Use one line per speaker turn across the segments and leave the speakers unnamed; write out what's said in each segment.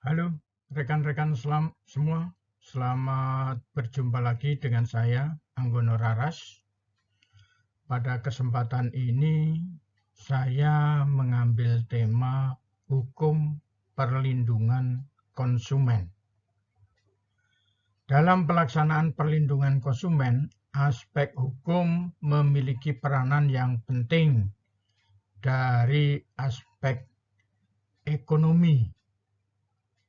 Halo rekan-rekan semua, selamat berjumpa lagi dengan saya, Anggono Raras. Pada kesempatan ini, saya mengambil tema hukum perlindungan konsumen. Dalam pelaksanaan perlindungan konsumen, aspek hukum memiliki peranan yang penting dari aspek ekonomi.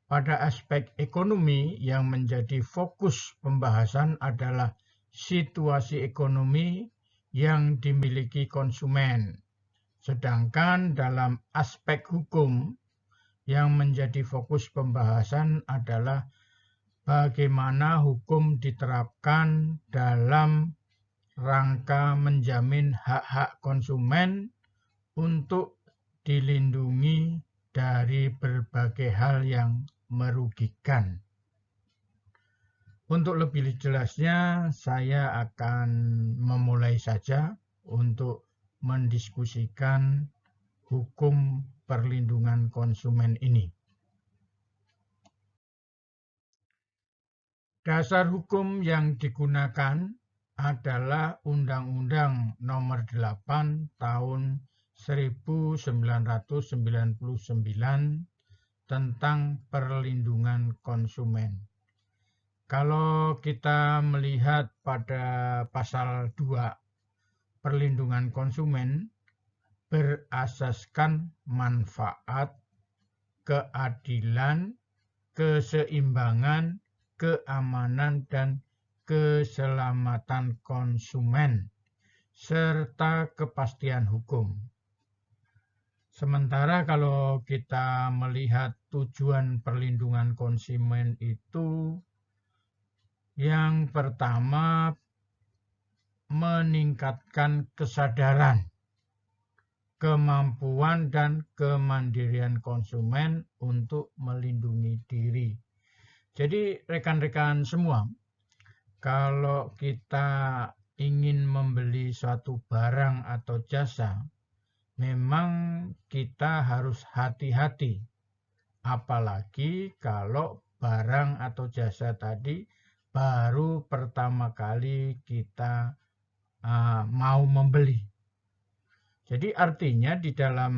Pada aspek ekonomi yang menjadi fokus pembahasan adalah situasi ekonomi yang dimiliki konsumen. Sedangkan dalam aspek hukum yang menjadi fokus pembahasan adalah bagaimana hukum diterapkan dalam rangka menjamin hak-hak konsumen untuk dilindungi dari berbagai hal yang merugikan. Untuk lebih jelasnya, saya akan memulai saja untuk mendiskusikan hukum perlindungan konsumen ini. Dasar hukum yang digunakan adalah Undang-Undang Nomor 8 Tahun 1999 tentang perlindungan konsumen. Kalau kita melihat pada pasal 2 perlindungan konsumen berasaskan manfaat, keadilan, keseimbangan, keamanan, dan keselamatan konsumen, serta kepastian hukum. Sementara kalau kita melihat tujuan perlindungan konsumen itu, yang pertama, meningkatkan kesadaran, kemampuan, dan kemandirian konsumen untuk melindungi diri. Jadi rekan-rekan semua, kalau kita ingin membeli suatu barang atau jasa, memang kita harus hati-hati. Apalagi kalau barang atau jasa tadi baru pertama kali kita mau membeli. Jadi artinya di dalam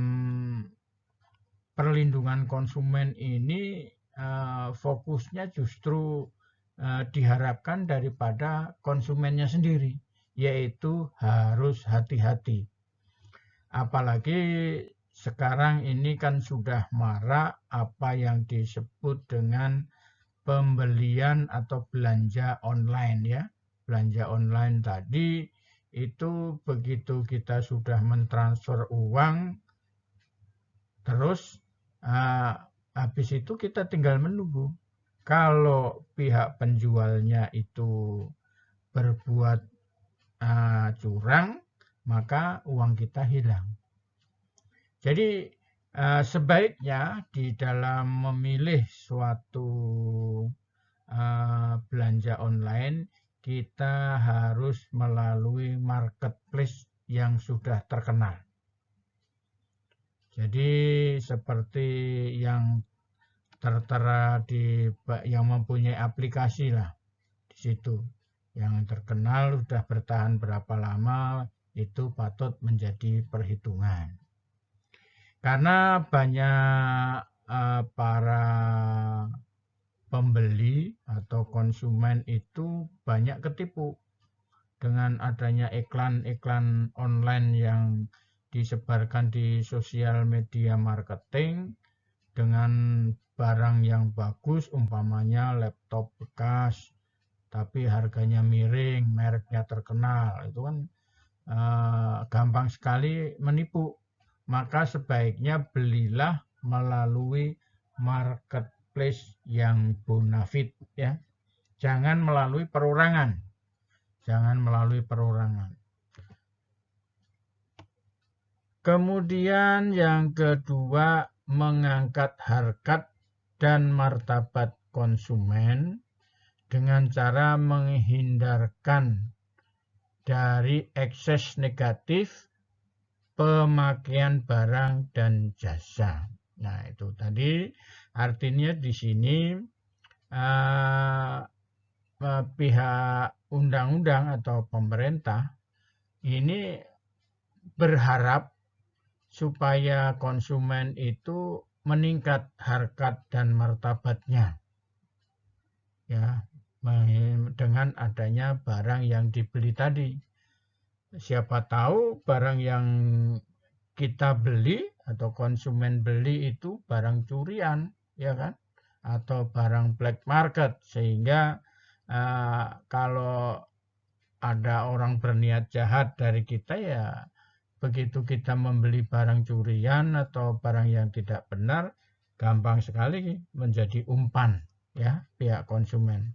perlindungan konsumen ini fokusnya justru diharapkan daripada konsumennya sendiri, yaitu harus hati-hati. Apalagi sekarang ini kan sudah marak apa yang disebut dengan pembelian atau belanja online ya. Belanja online tadi itu begitu kita sudah mentransfer uang, terus habis itu kita tinggal menunggu. Kalau pihak penjualnya itu berbuat curang, maka uang kita hilang. Jadi sebaiknya di dalam memilih suatu belanja online, kita harus melalui marketplace yang sudah terkenal. Jadi seperti yang tertera yang mempunyai aplikasi lah di situ, yang terkenal sudah bertahan berapa lama, itu patut menjadi perhitungan. Karena banyak para pembeli atau konsumen itu banyak ketipu dengan adanya iklan-iklan online yang disebarkan di sosial media marketing dengan barang yang bagus, umpamanya laptop bekas tapi harganya miring, mereknya terkenal, itu kan gampang sekali menipu. Maka sebaiknya belilah melalui marketplace yang bonafit ya. Jangan melalui perorangan. Kemudian yang kedua, mengangkat harkat dan martabat konsumen dengan cara menghindarkan dari ekses negatif pemakaian barang dan jasa. Nah, itu tadi artinya di sini pihak undang-undang atau pemerintah ini berharap supaya konsumen itu meningkat harkat dan martabatnya, ya, dengan adanya barang yang dibeli tadi. Siapa tahu barang yang kita beli atau konsumen beli itu barang curian, ya kan, atau barang black market, sehingga kalau ada orang berniat jahat dari kita, ya begitu kita membeli barang curian atau barang yang tidak benar, gampang sekali menjadi umpan, ya, pihak konsumen.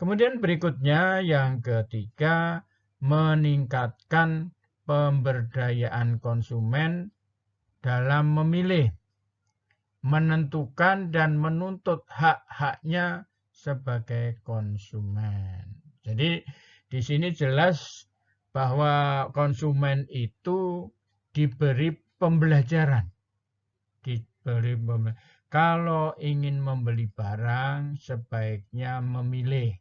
Kemudian berikutnya yang ketiga, meningkatkan pemberdayaan konsumen dalam memilih, menentukan dan menuntut hak-haknya sebagai konsumen. Jadi di sini jelas bahwa konsumen itu diberi pembelajaran. Kalau ingin membeli barang, sebaiknya memilih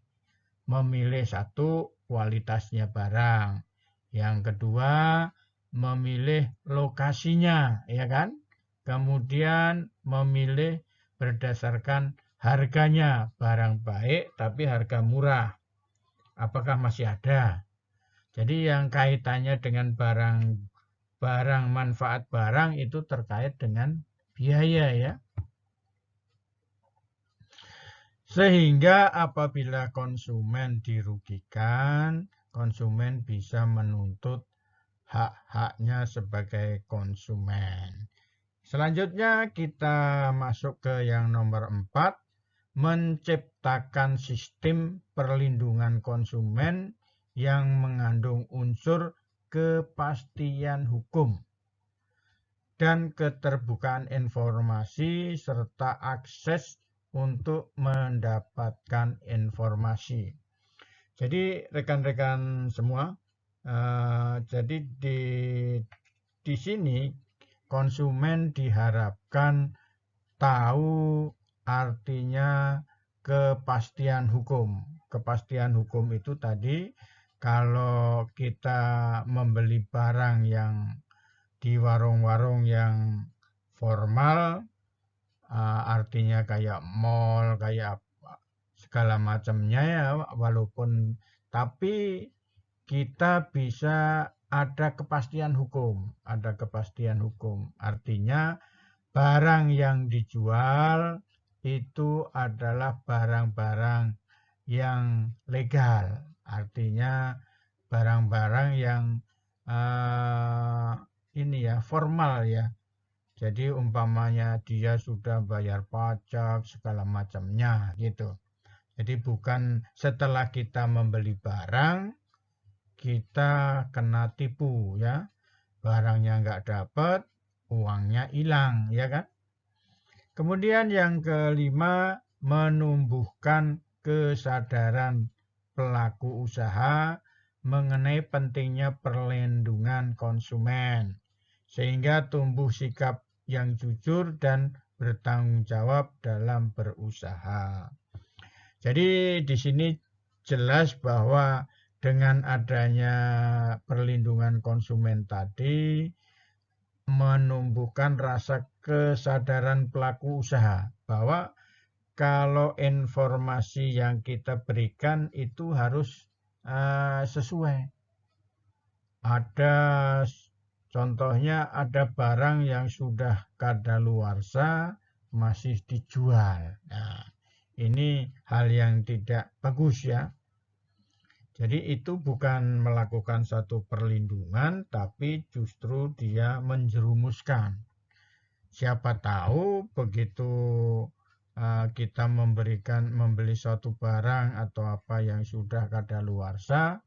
satu, kualitasnya barang. Yang kedua, memilih lokasinya, ya kan? Kemudian memilih berdasarkan harganya, barang baik tapi harga murah. Apakah masih ada? Jadi yang kaitannya dengan barang manfaat barang itu terkait dengan biaya, ya. Sehingga apabila konsumen dirugikan, konsumen bisa menuntut hak-haknya sebagai konsumen. Selanjutnya kita masuk ke yang nomor 4, menciptakan sistem perlindungan konsumen yang mengandung unsur kepastian hukum dan keterbukaan informasi serta akses untuk mendapatkan informasi. Jadi rekan-rekan semua, jadi di sini konsumen diharapkan tahu artinya kepastian hukum. Kepastian hukum itu tadi, kalau kita membeli barang yang di warung-warung yang formal, artinya kayak mall, kayak segala macamnya, ya, walaupun tapi kita bisa ada kepastian hukum. Artinya barang yang dijual itu adalah barang-barang yang legal. Artinya barang-barang yang formal, ya. Jadi umpamanya dia sudah bayar pajak segala macamnya gitu. Jadi bukan setelah kita membeli barang kita kena tipu, ya. Barangnya nggak dapat, uangnya hilang, ya kan? Kemudian yang kelima, menumbuhkan kesadaran pelaku usaha mengenai pentingnya perlindungan konsumen, sehingga tumbuh sikap yang jujur dan bertanggung jawab dalam berusaha. Jadi di sini jelas bahwa dengan adanya perlindungan konsumen tadi menumbuhkan rasa kesadaran pelaku usaha bahwa kalau informasi yang kita berikan itu harus sesuai. Ada contohnya, ada barang yang sudah kadaluarsa masih dijual. Nah, ini hal yang tidak bagus, ya. Jadi itu bukan melakukan satu perlindungan, tapi justru dia menjerumuskan. Siapa tahu begitu kita membeli suatu barang atau apa yang sudah kadaluarsa,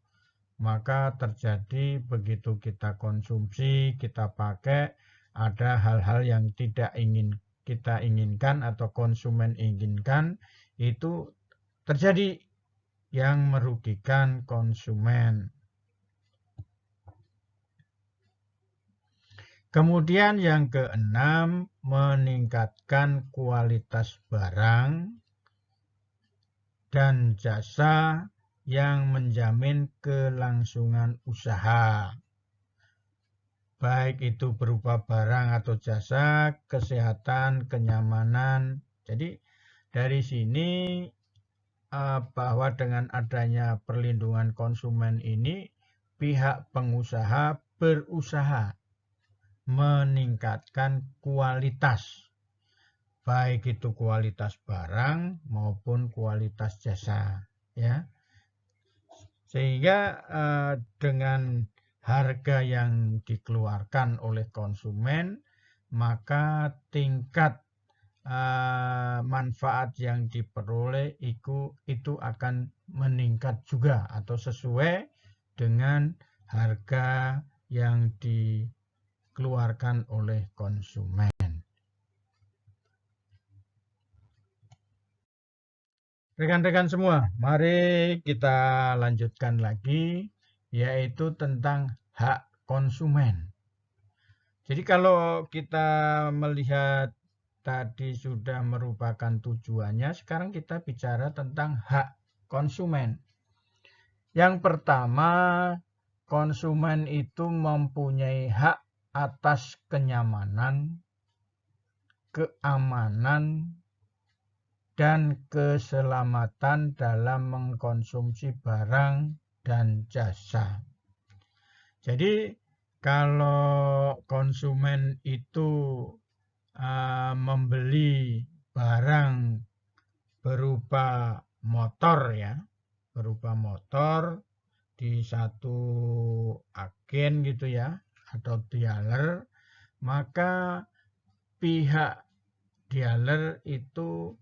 maka terjadi begitu kita konsumsi, kita pakai, ada hal-hal yang tidak kita inginkan atau konsumen inginkan, itu terjadi yang merugikan konsumen. Kemudian yang keenam, meningkatkan kualitas barang dan jasa yang menjamin kelangsungan usaha. Baik itu berupa barang atau jasa, kesehatan, kenyamanan. Jadi dari sini bahwa dengan adanya perlindungan konsumen ini, pihak pengusaha berusaha meningkatkan kualitas, baik itu kualitas barang maupun kualitas jasa, ya. Sehingga dengan harga yang dikeluarkan oleh konsumen, maka tingkat manfaat yang diperoleh itu akan meningkat juga atau sesuai dengan harga yang dikeluarkan oleh konsumen. Rekan-rekan semua, mari kita lanjutkan lagi, yaitu tentang hak konsumen. Jadi kalau kita melihat tadi sudah merupakan tujuannya, sekarang kita bicara tentang hak konsumen. Yang pertama, konsumen itu mempunyai hak atas kenyamanan, keamanan, dan keselamatan dalam mengkonsumsi barang dan jasa. Jadi kalau konsumen itu membeli barang berupa motor, ya, berupa motor di satu agen gitu ya, atau dealer, maka pihak dealer itu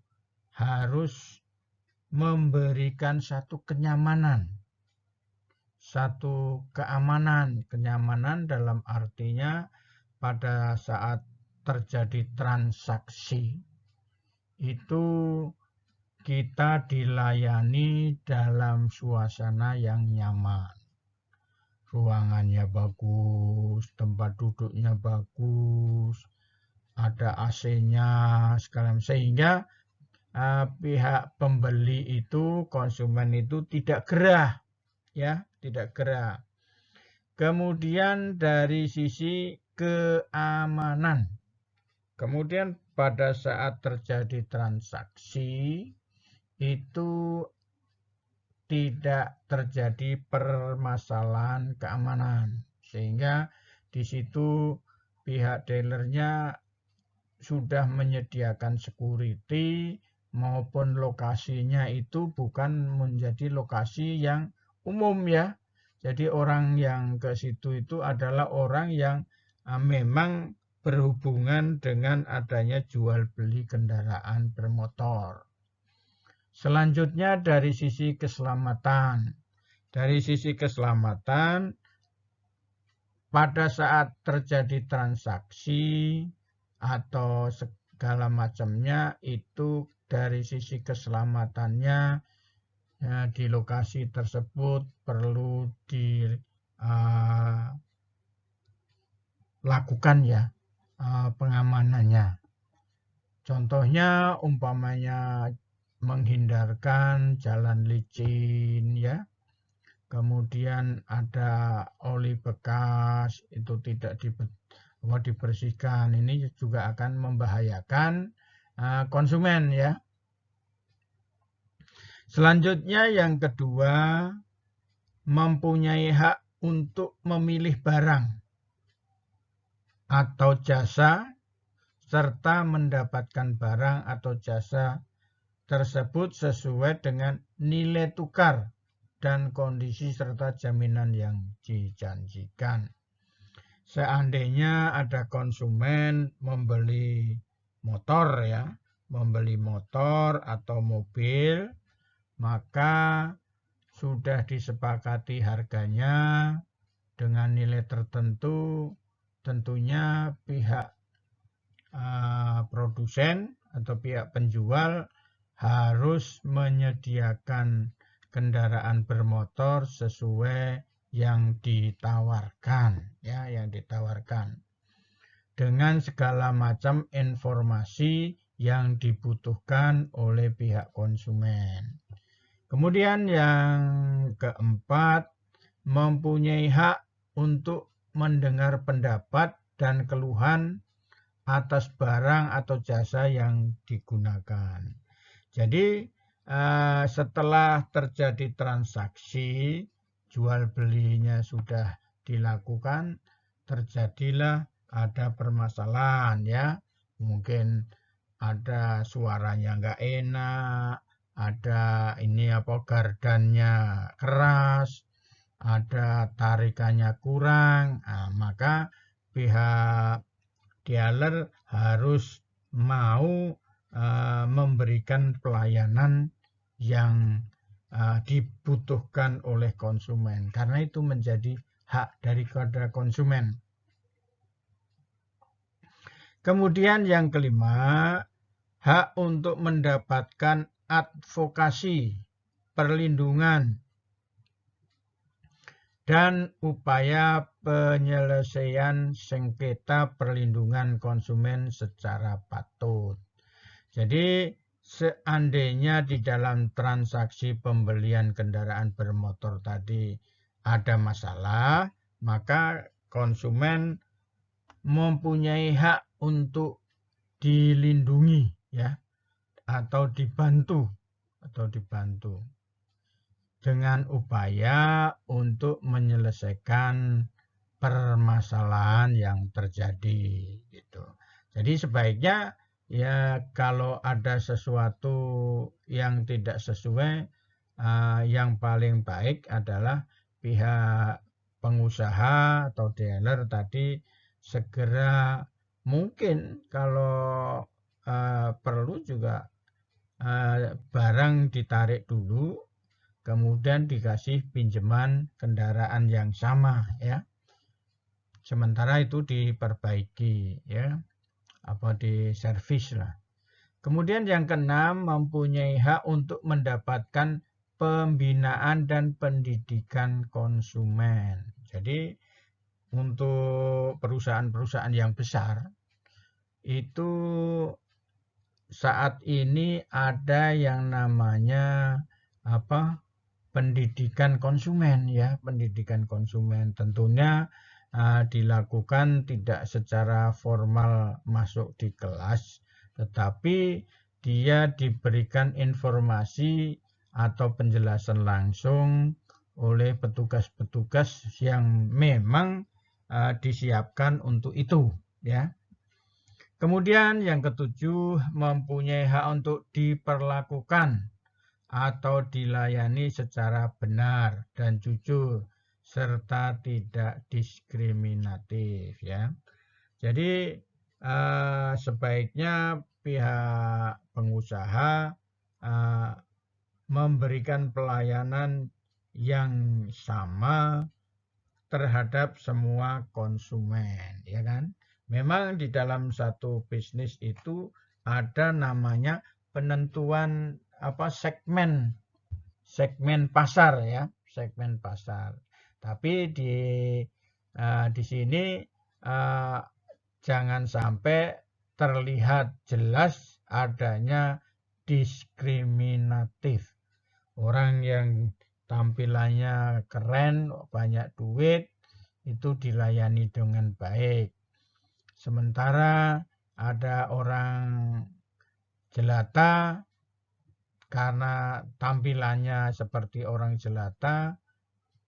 harus memberikan satu kenyamanan, satu keamanan. Kenyamanan dalam artinya pada saat terjadi transaksi itu kita dilayani dalam suasana yang nyaman. Ruangannya bagus, tempat duduknya bagus, ada AC-nya sekalian, sehingga pihak pembeli itu, konsumen itu tidak gerah, ya, tidak gerah. Kemudian dari sisi keamanan, kemudian pada saat terjadi transaksi itu tidak terjadi permasalahan keamanan, sehingga di situ pihak dealernya sudah menyediakan security maupun lokasinya itu bukan menjadi lokasi yang umum, ya. Jadi orang yang ke situ itu adalah orang yang memang berhubungan dengan adanya jual beli kendaraan bermotor. Selanjutnya dari sisi keselamatan. Dari sisi keselamatan, pada saat terjadi transaksi atau segala macamnya, itu dari sisi keselamatannya di lokasi tersebut perlu dilakukan, ya, pengamanannya. Contohnya umpamanya menghindarkan jalan licin, ya. Kemudian ada oli bekas itu tidak dibersihkan. Ini juga akan membahayakan konsumen, ya. Selanjutnya yang kedua, mempunyai hak untuk memilih barang atau jasa serta mendapatkan barang atau jasa tersebut sesuai dengan nilai tukar dan kondisi serta jaminan yang dijanjikan. Seandainya ada konsumen membeli motor, ya, membeli motor atau mobil, maka sudah disepakati harganya dengan nilai tertentu, tentunya pihak produsen atau pihak penjual harus menyediakan kendaraan bermotor sesuai yang ditawarkan, ya, yang ditawarkan. dengan segala macam informasi yang dibutuhkan oleh pihak konsumen. Kemudian yang keempat, mempunyai hak untuk mendengar pendapat dan keluhan atas barang atau jasa yang digunakan. Jadi setelah terjadi transaksi, jual belinya sudah dilakukan, terjadilah ada permasalahan ya. Mungkin ada suaranya nggak enak, ada gardannya keras, ada tarikannya kurang, maka pihak dealer harus mau memberikan pelayanan yang dibutuhkan oleh konsumen, karena itu menjadi hak daripada konsumen. Kemudian yang kelima, hak untuk mendapatkan advokasi, perlindungan, dan upaya penyelesaian sengketa perlindungan konsumen secara patut. Jadi seandainya di dalam transaksi pembelian kendaraan bermotor tadi ada masalah, maka konsumen mempunyai hak untuk dilindungi ya, atau dibantu dengan upaya untuk menyelesaikan permasalahan yang terjadi gitu. Jadi sebaiknya ya kalau ada sesuatu yang tidak sesuai, yang paling baik adalah pihak pengusaha atau dealer tadi segera mungkin kalau perlu juga barang ditarik dulu, kemudian dikasih pinjaman kendaraan yang sama ya. Sementara itu diperbaiki ya, diservis lah. Kemudian yang keenam, mempunyai hak untuk mendapatkan pembinaan dan pendidikan konsumen. Jadi untuk perusahaan-perusahaan yang besar itu saat ini ada yang namanya pendidikan konsumen ya, pendidikan konsumen tentunya dilakukan tidak secara formal masuk di kelas, tetapi dia diberikan informasi atau penjelasan langsung oleh petugas-petugas yang memang disiapkan untuk itu ya. Kemudian yang ketujuh, mempunyai hak untuk diperlakukan atau dilayani secara benar dan jujur serta tidak diskriminatif ya. Jadi sebaiknya pihak pengusaha memberikan pelayanan yang sama terhadap semua konsumen ya kan. Memang di dalam satu bisnis itu ada namanya penentuan segmen pasar ya, segmen pasar. Tapi di sini jangan sampai terlihat jelas adanya diskriminatif. Orang yang tampilannya keren, banyak duit, itu dilayani dengan baik. Sementara ada orang jelata, karena tampilannya seperti orang jelata,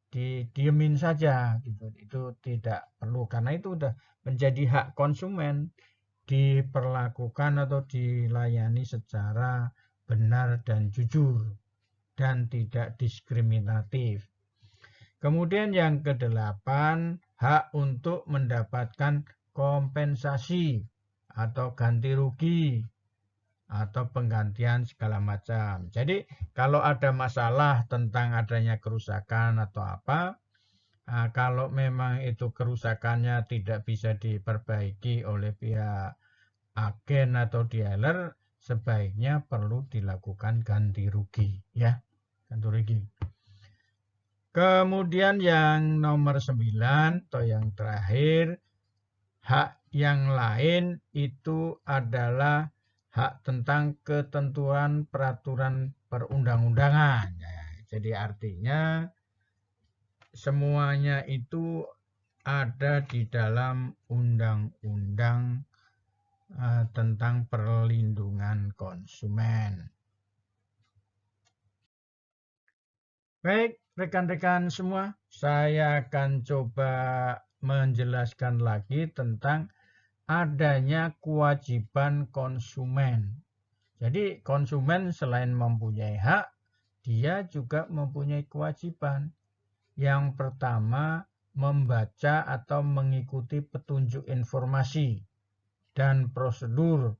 didiemin saja gitu. Itu tidak perlu, karena itu sudah menjadi hak konsumen diperlakukan atau dilayani secara benar dan jujur dan tidak diskriminatif. Kemudian yang kedelapan, hak untuk mendapatkan kompensasi atau ganti rugi atau penggantian segala macam. Jadi kalau ada masalah tentang adanya kerusakan atau apa, kalau memang itu kerusakannya tidak bisa diperbaiki oleh pihak agen atau dealer, sebaiknya perlu dilakukan ganti rugi ya, ganti rugi. Kemudian yang nomor 9 atau yang terakhir, hak yang lain itu adalah hak tentang ketentuan peraturan perundang-undangan. Nah, jadi artinya semuanya itu ada di dalam undang-undang tentang perlindungan konsumen. Baik, rekan-rekan semua, saya akan coba menjelaskan lagi tentang adanya kewajiban konsumen. Jadi konsumen selain mempunyai hak, dia juga mempunyai kewajiban. Yang pertama, membaca atau mengikuti petunjuk informasi dan prosedur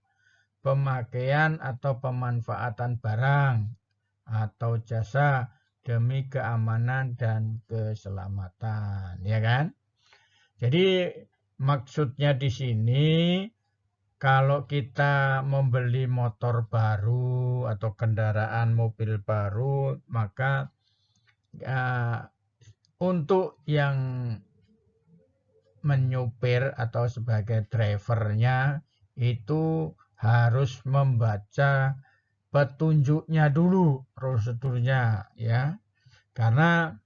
pemakaian atau pemanfaatan barang atau jasa demi keamanan dan keselamatan, ya kan? Jadi maksudnya di sini kalau kita membeli motor baru atau kendaraan mobil baru, maka untuk yang menyupir atau sebagai drivernya itu harus membaca petunjuknya dulu, prosedurnya, ya. Karena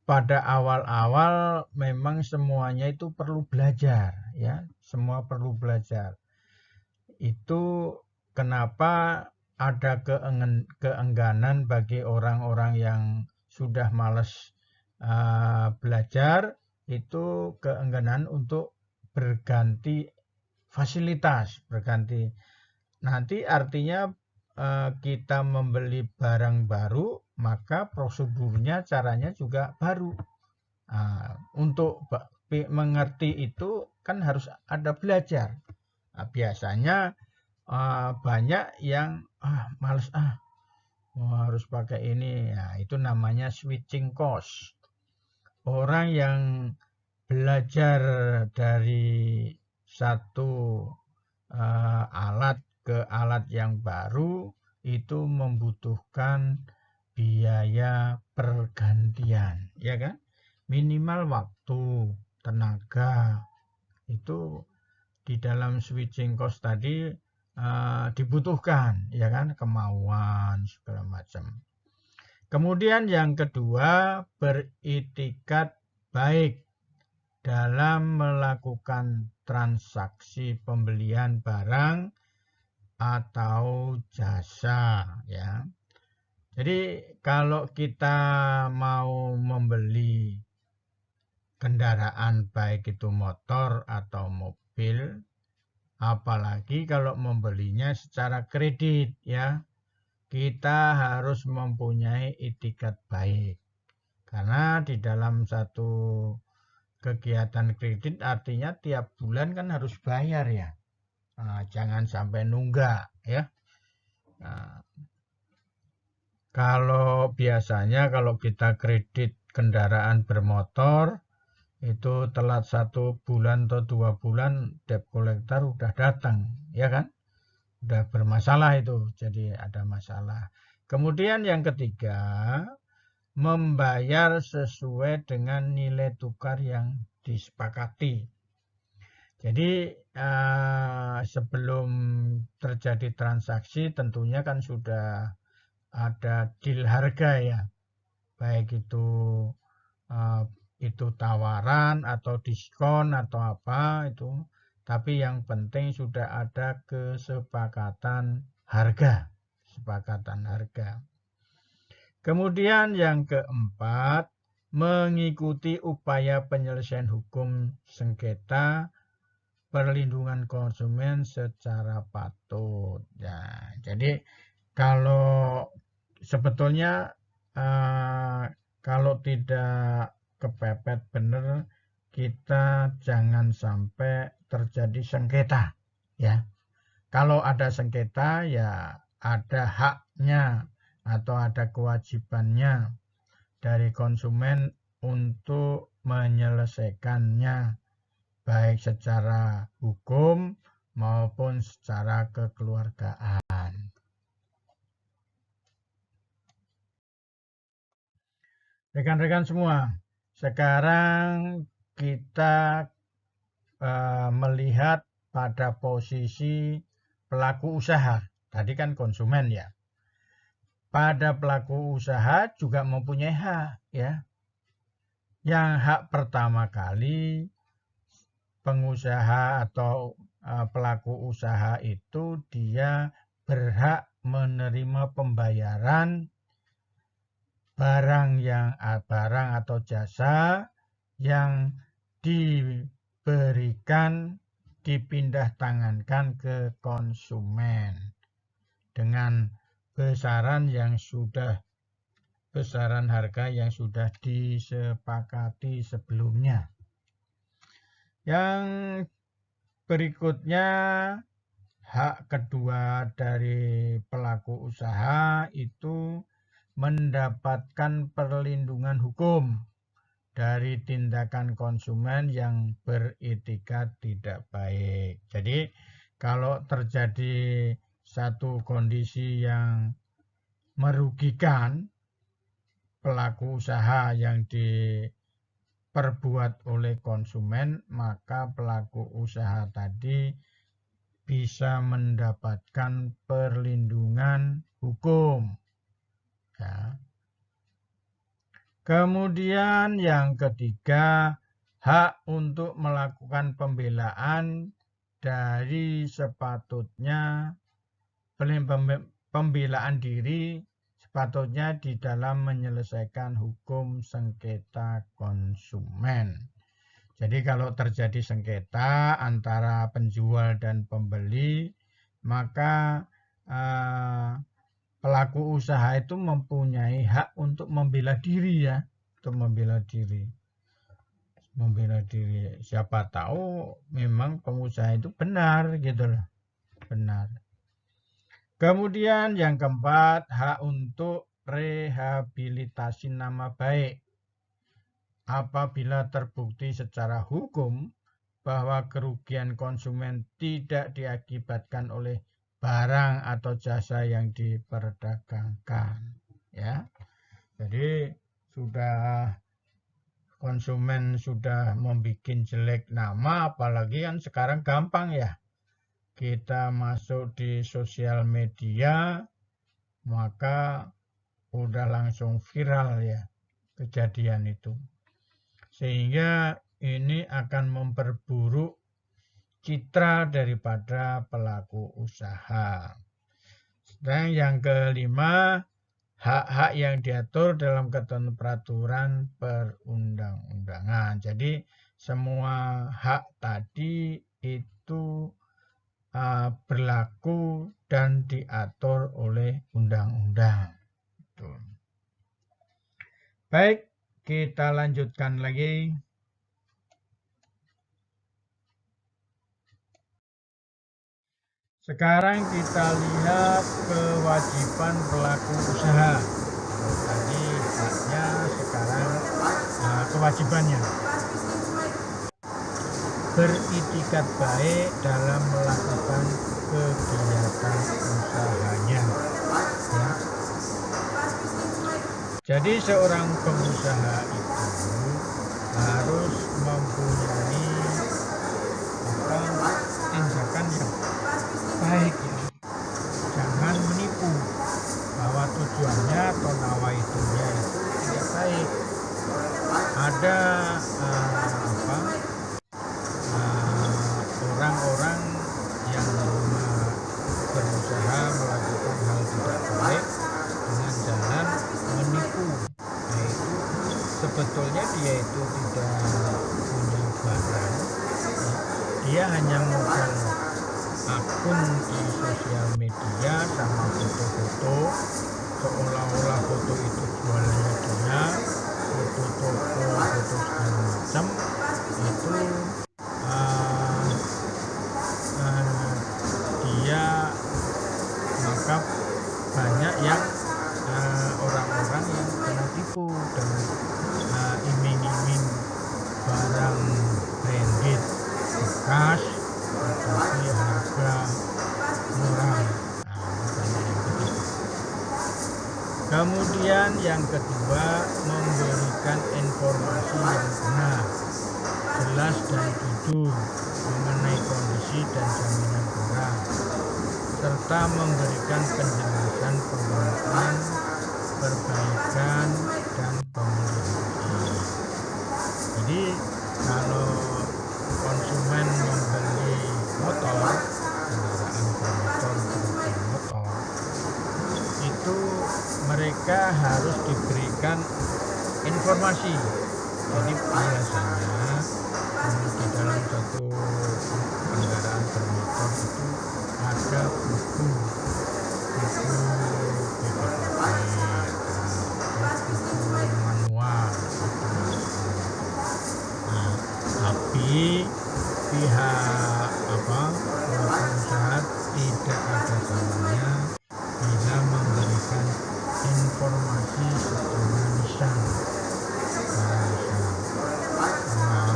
pada awal-awal memang semuanya itu perlu belajar, ya. Semua perlu belajar. Itu kenapa ada keengganan bagi orang-orang yang sudah malas belajar, itu keengganan untuk berganti fasilitas, berganti. Nanti artinya kita membeli barang baru, maka prosedurnya, caranya juga baru. Untuk mengerti itu kan harus ada belajar. Biasanya banyak yang males harus pakai ini. Ya, itu namanya switching cost. Orang yang belajar dari satu alat ke alat yang baru itu membutuhkan biaya pergantian, ya kan? Minimal waktu, tenaga, itu di dalam switching cost tadi dibutuhkan, ya kan? Kemauan segala macam. Kemudian yang kedua, beritikat baik dalam melakukan transaksi pembelian barang atau jasa, ya. Jadi kalau kita mau membeli kendaraan baik itu motor atau mobil, apalagi kalau membelinya secara kredit, ya, kita harus mempunyai itikat baik. Karena di dalam satu kegiatan kredit artinya tiap bulan kan harus bayar, ya. Jangan sampai nunggak, ya. Kalau biasanya kalau kita kredit kendaraan bermotor itu telat 1 bulan atau 2 bulan, debt collector udah datang, ya kan? Udah bermasalah itu, jadi ada masalah. Kemudian yang ketiga, membayar sesuai dengan nilai tukar yang disepakati. Jadi sebelum terjadi transaksi tentunya kan sudah ada deal harga, ya. Baik itu tawaran atau diskon atau apa itu. Tapi yang penting sudah ada kesepakatan harga. Kemudian yang keempat, mengikuti upaya penyelesaian hukum sengketa perlindungan konsumen secara patut. Ya, jadi kalau sebetulnya kalau tidak kepepet benar, kita jangan sampai terjadi sengketa, ya. Kalau ada sengketa, ya ada haknya atau ada kewajibannya dari konsumen untuk menyelesaikannya, baik secara hukum maupun secara kekeluargaan. Rekan-rekan semua, sekarang kita melihat pada posisi pelaku usaha. Tadi kan konsumen ya. Pada pelaku usaha juga mempunyai hak ya. Yang hak pertama kali pengusaha atau pelaku usaha itu dia berhak menerima pembayaran barang atau jasa yang diberikan, dipindah tangankan ke konsumen dengan besaran harga yang sudah disepakati sebelumnya. Yang berikutnya, hak kedua dari pelaku usaha itu mendapatkan perlindungan hukum dari tindakan konsumen yang beretikat tidak baik. Jadi kalau terjadi satu kondisi yang merugikan pelaku usaha yang diperbuat oleh konsumen, maka pelaku usaha tadi bisa mendapatkan perlindungan hukum. Ya. Kemudian yang ketiga, hak untuk melakukan pembelaan dari sepatutnya, pembelaan diri sepatutnya di dalam menyelesaikan hukum sengketa konsumen. Jadi kalau terjadi sengketa antara penjual dan pembeli, maka pelaku usaha itu mempunyai hak untuk membela diri ya, membela diri. Siapa tahu memang pengusaha itu benar gitu loh. Benar. Kemudian yang keempat, hak untuk rehabilitasi nama baik. Apabila terbukti secara hukum bahwa kerugian konsumen tidak diakibatkan oleh barang atau jasa yang diperdagangkan, ya. Jadi konsumen sudah membuat jelek nama, apalagi kan sekarang gampang ya. Kita masuk di sosial media, maka udah langsung viral ya kejadian itu. Sehingga ini akan memperburuk citra daripada pelaku usaha. Dan yang kelima, hak-hak yang diatur dalam ketentuan peraturan perundang-undangan. Jadi semua hak tadi itu berlaku dan diatur oleh undang-undang. Baik, kita lanjutkan lagi. Sekarang kita lihat kewajiban pelaku usaha. Tadi haknya, sekarang kewajibannya. Beritikat baik dalam melakukan kegiatan usahanya. Ya. Jadi seorang pengusaha itu harus mempunyai tindakan yang baik ya. Jangan menipu bahwa tujuannya atau nawaitunya itu tidak baik. Ada orang-orang yang berusaha melakukan hal tidak baik dengan jalan menipu. Yaitu sebetulnya dia itu tidak punya barang. Dia hanya modal akun di sosial media sama foto-foto, seolah-olah foto itu jualannya dia, foto toko, foto segala macam, itu dia, maka banyak yang orang-orang yang kena tipu dengan iming-iming barang branded bekas tetapi harga murah. Kemudian yang kedua, memberikan informasi yang benar. jelas dan jujur mengenai kondisi dan jaminan barang, serta memberikan penjelasan penggunaan, perbaikan, dan pemeliharaan. Jadi kalau konsumen membeli motor, kendaraan bermotor berupa motor, itu mereka harus diberikan informasi. Jadi biasanya di dalam satu kendaraan bermotor itu ada buku BPKB, terus buku manual. Nah, tapi pihak pelaku usaha tidak ada salahnya bila memberikan informasi secara lisan.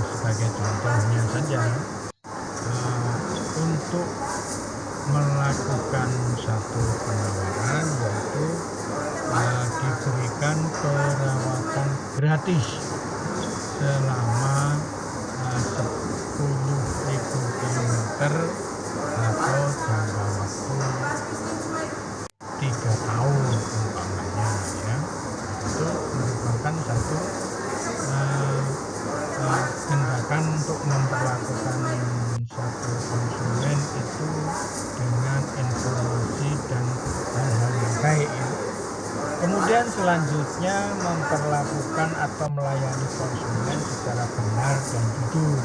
Sebagai contohnya saja, untuk melakukan satu penawaran, yaitu diberikan perawatan gratis selama 10.000 km atau jangka waktu 3 tahun umpamanya, ya. Itu merupakan satu tindakan untuk memperlakukan satu konsumen itu dengan informasi dan hal-hal yang baik, ya. Kemudian selanjutnya memperlakukan atau melayani konsumen secara benar dan jujur,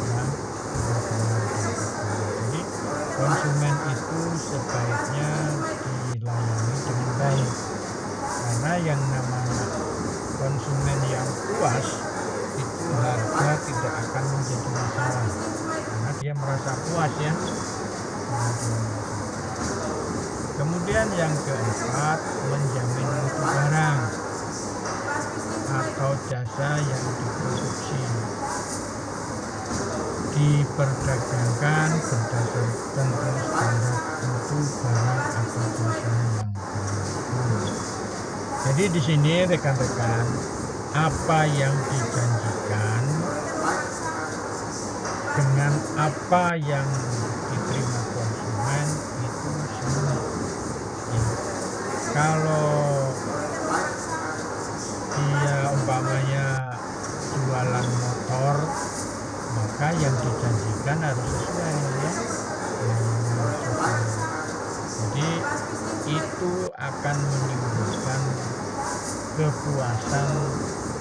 ya, secara benar dan jujur. Jadi konsumen itu sebaiknya dilayani dengan baik, karena yang namanya konsumen yang puas itu harga tidak akan menjadi masalah, karena dia merasa puas, ya. Kemudian yang keempat, menjamin mutu barang atau jasa yang diproduksi, diperdagangkan berdasarkan standar mutu barang atau jasa yang berlaku. Jadi di sini rekan-rekan, apa yang dijanjikan dengan apa yang diterima konsumen itu sama, ya. Kalau dia umpamanya jualan motor, maka yang dijanjikan harus sesuai, ya. Jadi itu akan menimbulkan kepuasan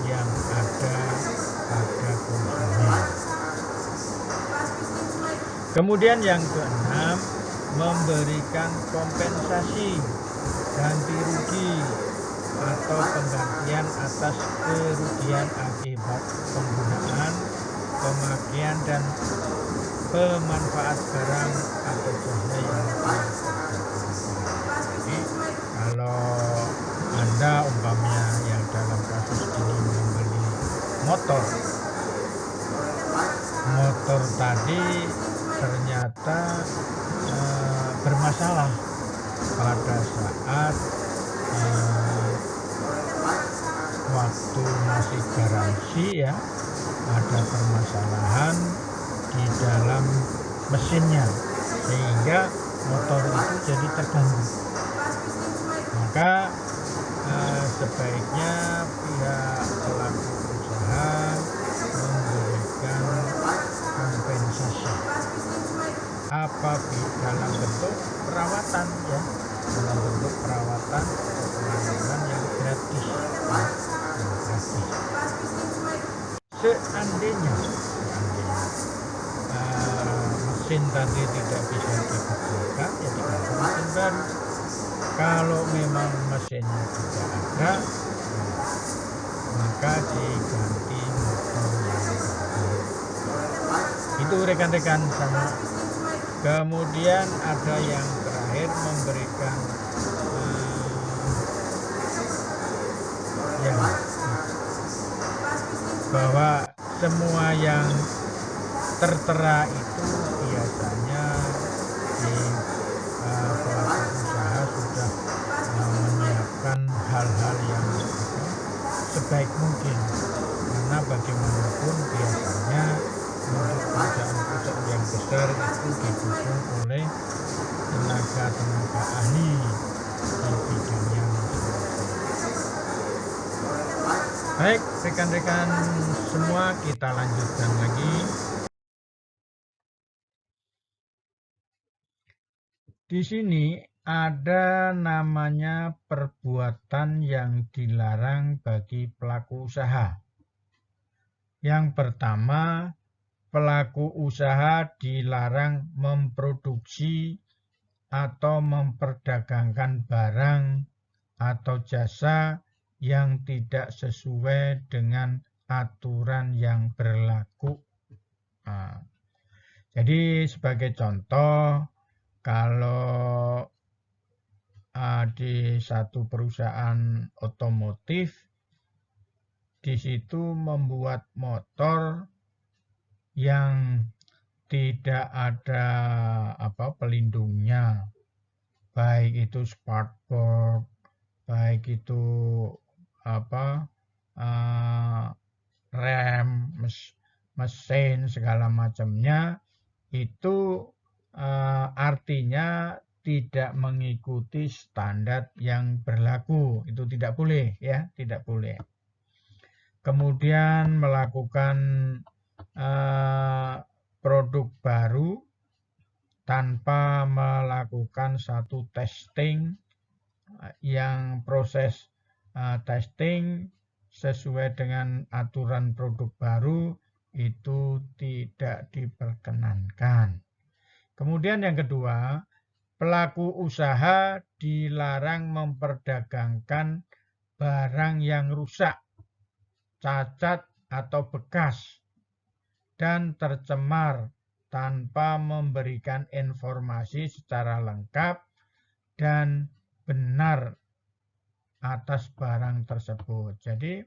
yang ada pada konsumen. Kemudian yang keenam, memberikan kompensasi ganti rugi atau penggantian atas kerugian akibat penggunaan, pemakaian, dan pemanfaat barang atau jasa yang diperdagangkan. Jadi kalau Anda umpamanya yang dalam kasus ini membeli motor tadi ternyata bermasalah pada saat waktu masih garansi, ya, ada permasalahan di dalam mesinnya sehingga motor itu jadi terganggu, maka sebaiknya pihak pelaku usaha memberikan kompensasi dalam bentuk perawatan, ya, dalam bentuk perawatan atau pelayanan yang gratis, ya, yang gratis. Seandainya mesin tadi tidak bisa dibetulkan, ya diganti mesin baru. Kalau memang mesinnya tidak ada, maka diganti motor yang baru. Itu rekan-rekan sama. Kemudian ada yang terakhir, memberikan bahwa semua yang tertera itu biasanya di pelaku usaha sudah menyiapkan hal-hal yang sebaik mungkin, karena bagaimanapun biasanya sebagian besar itu didukung oleh tenaga ahli di bidangnya masing-masing. Baik, rekan-rekan semua, kita lanjutkan lagi. Di sini ada namanya perbuatan yang dilarang bagi pelaku usaha. Yang pertama, pelaku usaha dilarang memproduksi atau memperdagangkan barang atau jasa yang tidak sesuai dengan aturan yang berlaku. Nah, jadi sebagai contoh, kalau di satu perusahaan otomotif, di situ membuat motor yang tidak ada pelindungnya, baik itu sparkboard, baik itu rem, mesin segala macamnya, itu artinya tidak mengikuti standar yang berlaku. Itu tidak boleh, ya, tidak boleh. Kemudian melakukan produk baru tanpa melakukan satu testing, yang proses testing sesuai dengan aturan produk baru itu tidak diperkenankan. Kemudian yang kedua, pelaku usaha dilarang memperdagangkan barang yang rusak, cacat atau bekas, dan tercemar tanpa memberikan informasi secara lengkap dan benar atas barang tersebut. Jadi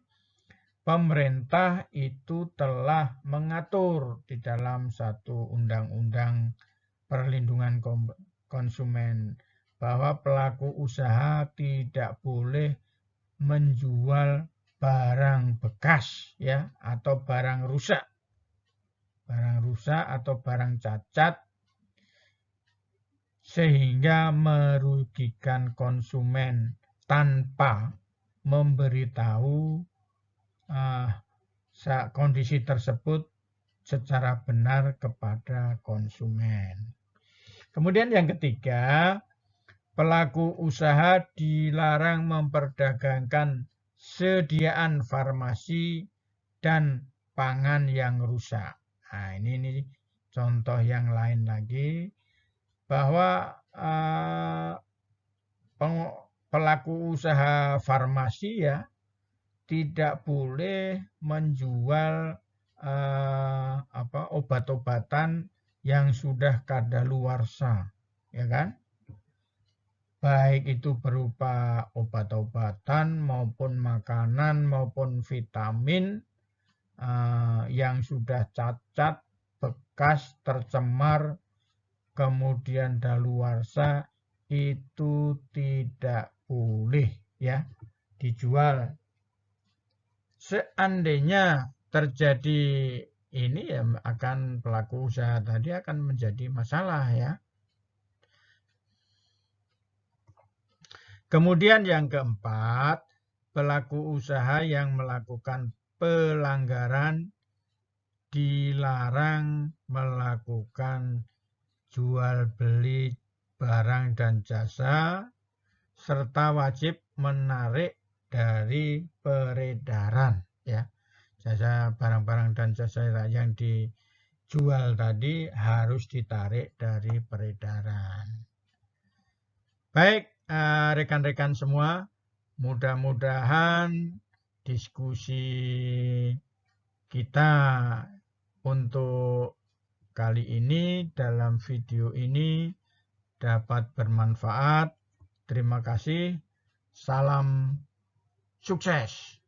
pemerintah itu telah mengatur di dalam satu undang-undang perlindungan konsumen bahwa pelaku usaha tidak boleh menjual barang bekas, ya, atau barang rusak atau barang cacat sehingga merugikan konsumen tanpa memberitahu kondisi tersebut secara benar kepada konsumen. Kemudian yang ketiga, pelaku usaha dilarang memperdagangkan sediaan farmasi dan pangan yang rusak. Nah, ini contoh yang lain lagi, bahwa pelaku usaha farmasi, ya, tidak boleh menjual obat-obatan yang sudah kadaluarsa, ya kan? Baik itu berupa obat-obatan maupun makanan maupun vitamin yang sudah cacat, bekas, tercemar, kemudian daluarsa, itu tidak boleh, ya, dijual. Seandainya terjadi ini, ya, akan pelaku usaha tadi akan menjadi masalah, ya. Kemudian yang keempat, pelaku usaha yang melakukan pelanggaran dilarang melakukan jual beli barang dan jasa, serta wajib menarik dari peredaran, ya. Jasa, barang-barang dan jasa yang dijual tadi harus ditarik dari peredaran. Baik, rekan-rekan semua, mudah-mudahan diskusi kita untuk kali ini dalam video ini dapat bermanfaat. Terima kasih. Salam sukses.